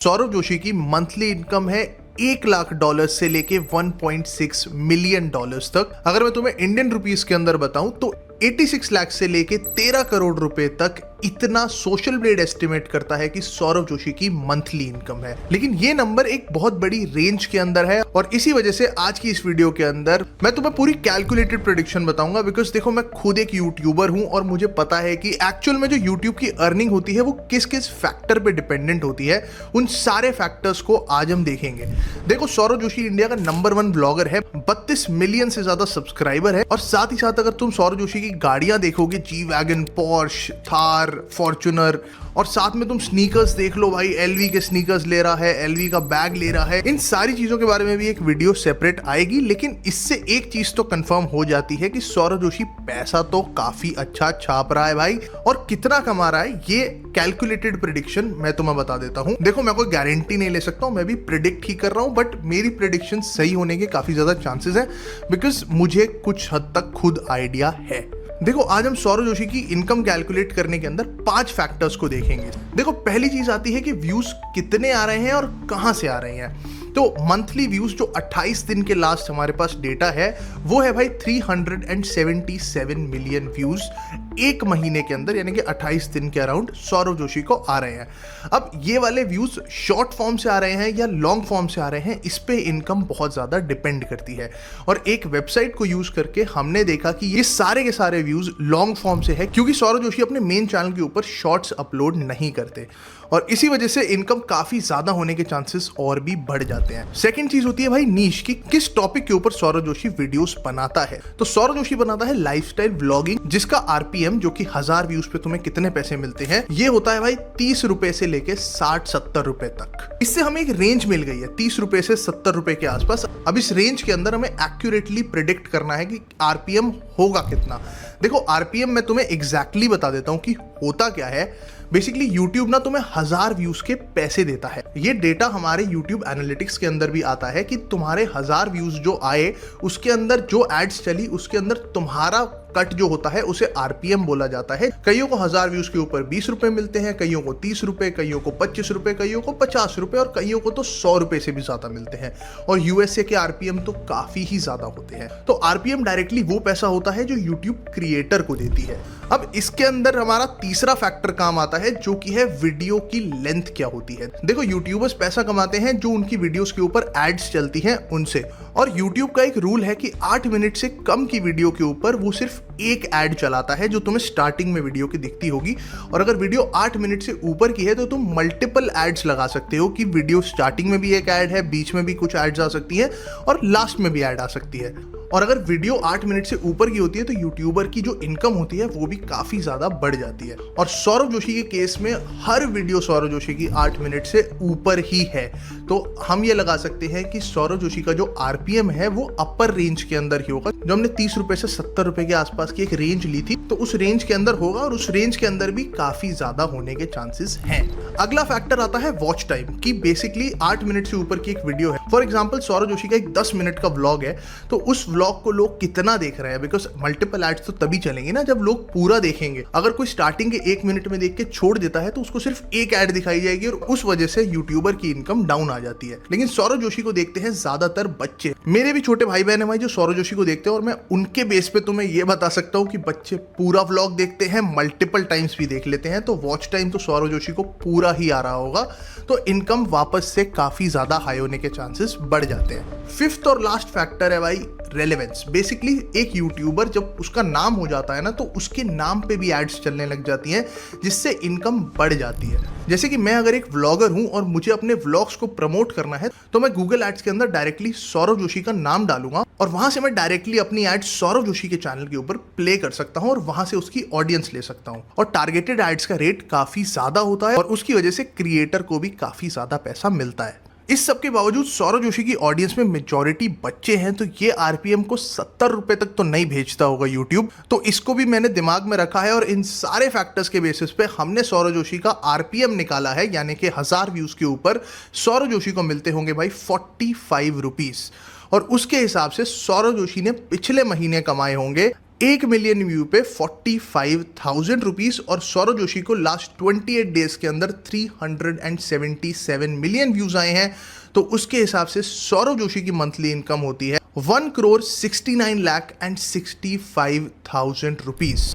सौरभ जोशी की monthly income है $1 लाख से लेके $1.6 मिलियन तक। अगर मैं तुम्हें इंडियन रुपीस के अंदर बताऊं तो 86 लाख से लेके 13 करोड़ रुपए तक इतना सोशल ब्लेड एस्टिमेट करता है कि सौरभ जोशी की मंथली इनकम है। लेकिन ये नंबर एक बहुत बड़ी रेंज के अंदर है और इसी वजह से आज की इस वीडियो के अंदर मैं तुम्हें पूरी कैलकुलेटेड प्रेडिक्शन बताऊंगा। बिकॉज देखो, मैं खुद एक यूट्यूबर हूं और मुझे पता है कि एक्चुअल में जो यूट्यूब की अर्निंग होती है वो किस किस फैक्टर पे डिपेंडेंट होती है। उन सारे फैक्टर्स को आज हम देखेंगे। देखो, सौरभ जोशी इंडिया का नंबर 1 ब्लॉगर है, 32 मिलियन से ज्यादा सब्सक्राइबर है और साथ ही साथ अगर तुम सौरभ जोशी की गाड़ियां देखोगे, G wagon, Porsche, Thar, Fortuner, और साथ में तुम स्नीकर्स देख लो भाई, एलवी के स्नीकर्स ले रहा है, एलवी का बैग ले रहा है। इन सारी चीजों के बारे में भी एक वीडियो सेपरेट आएगी। लेकिन इससे एक चीज तो कंफर्म हो जाती है कि सौरभ जोशी पैसा तो काफी अच्छा छाप रहा है भाई, और कितना कमा रहा है ये कैलकुलेटेड प्रेडिक्शन मैं तुम्हें बता देता हूं। देखो, मैं कोई गारंटी नहीं ले सकता हूं, मैं भी प्रिडिक्ट ही कर रहा हूं, बट मेरी प्रेडिक्शन सही होने के काफी ज्यादा चांसेस हैं बिकॉज मुझे कुछ हद तक खुद आइडिया है। देखो, आज हम सौरभ जोशी की इनकम कैलकुलेट करने के अंदर 5 फैक्टर्स को देखेंगे। देखो, पहली चीज आती है कि व्यूज कितने आ रहे हैं और कहां से आ रहे हैं। तो मंथली व्यूज जो 28 दिन के लास्ट हमारे पास डेटा है वो है भाई 377 मिलियन व्यूज एक महीने के अंदर, यानी कि 28 दिन के अराउंड सौरभ जोशी को आ रहे हैं। अब ये वाले व्यूज शॉर्ट फॉर्म से आ रहे हैं या लॉन्ग फॉर्म से आ रहे हैं, इस पे इनकम बहुत ज्यादा डिपेंड करती है। और एक वेबसाइट को यूज करके हमने देखा कि ये सारे के सारे व्यूज लॉन्ग फॉर्म से है, क्योंकि सौरभ जोशी अपने मेन चैनल के ऊपर शॉर्ट्स अपलोड नहीं करते और इसी वजह से इनकम काफी ज्यादा होने के चांसेस और भी बढ़ जाते हैं। सेकंड चीज होती है भाई नीश की, किस टॉपिक के ऊपर सौरभ जोशी वीडियोस बनाता है। तो सौरभ जोशी बनाता है लाइफस्टाइल व्लॉगिंग, जिसका आरपीएम जो कि 1000 व्यूज पे तुम्हें कितने पैसे मिलते हैं, ये होता है भाई 30 रुपए से लेके 60-70 रुपए तक। इससे हमें एक रेंज मिल गई है 30 रुपए से 70 रुपए के आसपास। अब इस रेंज के अंदर हमें एक्यूरेटली प्रिडिक्ट करना है कि आरपीएम होगा कितना। देखो, आरपीएम मैं तुम्हें एग्जैक्टली बता देता हूं कि होता क्या है। बेसिकली यूट्यूब ना तुम्हें 1000 व्यूज के पैसे देता है। ये डेटा हमारे यूट्यूब एनालिटिक्स के अंदर भी आता है कि तुम्हारे 1000 व्यूज जो आए उसके अंदर जो एड्स चली उसके अंदर तुम्हारा कट जो होता है उसे आरपीएम बोला जाता है। कईयों को 1000 व्यूज के ऊपर 20 रुपए मिलते हैं, कईयों को 30 रुपए, कईयों को 25 रुपए, कईयों को 50 रुपए और कईयों को तो 100 रुपए से भी ज्यादा मिलते हैं। और यूएसए के आरपीएम तो काफी ही ज्यादा होते हैं। तो आरपीएम डायरेक्टली वो पैसा होता है जो यूट्यूब क्रिएटर को देती है। अब इसके अंदर हमारा तीसरा फैक्टर काम आता है जो कि है वीडियो की लेंथ क्या होती है। देखो, यूट्यूबर्स पैसा कमाते हैं जो उनकी वीडियोस के ऊपर एड्स चलती हैं उनसे, और यूट्यूब का एक रूल है कि 8 मिनट से कम की वीडियो के ऊपर वो सिर्फ एक ऐड चलाता है जो तुम्हें स्टार्टिंग में वीडियो की दिखती होगी। और अगर वीडियो 8 मिनट से ऊपर की है तो तुम मल्टीपल एड्स लगा सकते हो कि वीडियो स्टार्टिंग में भी एक ऐड है, बीच में भी कुछ एड्स आ सकती है और लास्ट में भी ऐड आ सकती है। और अगर वीडियो 8 मिनट से ऊपर की होती है तो यूट्यूबर की जो इनकम होती है वो भी काफी ज्यादा बढ़ जाती है। और सौरभ जोशी के केस में हर वीडियो सौरभ जोशी की 8 मिनट से ऊपर ही है। तो हम ये लगा सकते हैं कि सौरभ जोशी का जो आरपीएम है वो अपर रेंज के अंदर ही होगा। जो हमने 30 रुपए से 70 रुपए के आसपास की एक रेंज ली थी, तो उस रेंज के अंदर होगा और उस रेंज के अंदर भी काफी ज्यादा होने के चांसेस हैं। अगला फैक्टर आता है वॉच टाइम की। बेसिकली 8 मिनट से ऊपर की एक वीडियो है, फॉर एग्जाम्पल सौरभ जोशी का एक 10 मिनट का व्लॉग है, तो उस व्लॉग को लोग कितना देख रहे हैं, बिकॉज मल्टीपल एड्स तो तभी चलेंगे ना जब लोग पूरा देखेंगे। अगर कोई स्टार्टिंग के 1 मिनट में देख के छोड़ देता है तो उसको सिर्फ एक ऐड दिखाई जाएगी और उस वजह से यूट्यूबर की इनकम डाउन आ जाती है। लेकिन सौरभ जोशी को देखते हैं ज्यादातर बच्चे। मेरे भी छोटे भाई बहन है भाई जो सौरभ जोशी को देखते हैं और मैं उनके बेस पे तुम्हें यह बता सकता हूं कि बच्चे पूरा व्लॉग देखते हैं, मल्टीपल टाइम्स भी देख लेते हैं। तो वॉच टाइम तो सौरभ जोशी को पूरा ही आ रहा होगा, तो इनकम वापस से काफी ज्यादा हाई होने के चांसेस बढ़ जाते हैं। फिफ्थ और लास्ट फैक्टर है भाई रेलेवेंस। बेसिकली एक यूट्यूबर जब उसका नाम हो जाता है ना तो उसके नाम पे भी एड्स चलने लग जाती हैं, जिससे इनकम बढ़ जाती है। जैसे कि मैं अगर एक व्लॉगर हूं और मुझे अपने व्लॉग्स को प्रमोट करना है तो मैं गूगल एड्स के अंदर डायरेक्टली सौरभ जोशी का नाम डालूंगा और वहां से मैं डायरेक्टली अपनी एड्स सौरभ जोशी के चैनल के ऊपर प्ले कर सकता हूं और वहां से उसकी ऑडियंस ले सकता हूं। और टारगेटेड एड्स का रेट काफी ज्यादा होता है और उसकी वजह से क्रिएटर को भी काफी ज्यादा पैसा मिलता है। इस सब के बावजूद सौरभ जोशी की ऑडियंस में मेजॉरिटी बच्चे हैं, तो ये आरपीएम को 70 रुपए तक तो नहीं भेजता होगा यूट्यूब। तो इसको भी मैंने दिमाग में रखा है और इन सारे फैक्टर्स के बेसिस पे हमने सौरभ जोशी का आरपीएम निकाला है, यानी कि 1000 व्यूज के ऊपर सौरभ जोशी को मिलते होंगे भाई 45 रुपीज। और उसके हिसाब से सौरभ जोशी ने पिछले महीने कमाए होंगे 1 मिलियन व्यू पे 45,000 रुपीज, और सौरव जोशी को लास्ट 28 डेज के अंदर 377 मिलियन व्यूज आए हैं। तो उसके हिसाब से सौरव जोशी की मंथली इनकम होती है 1,69,65,000 रुपीज।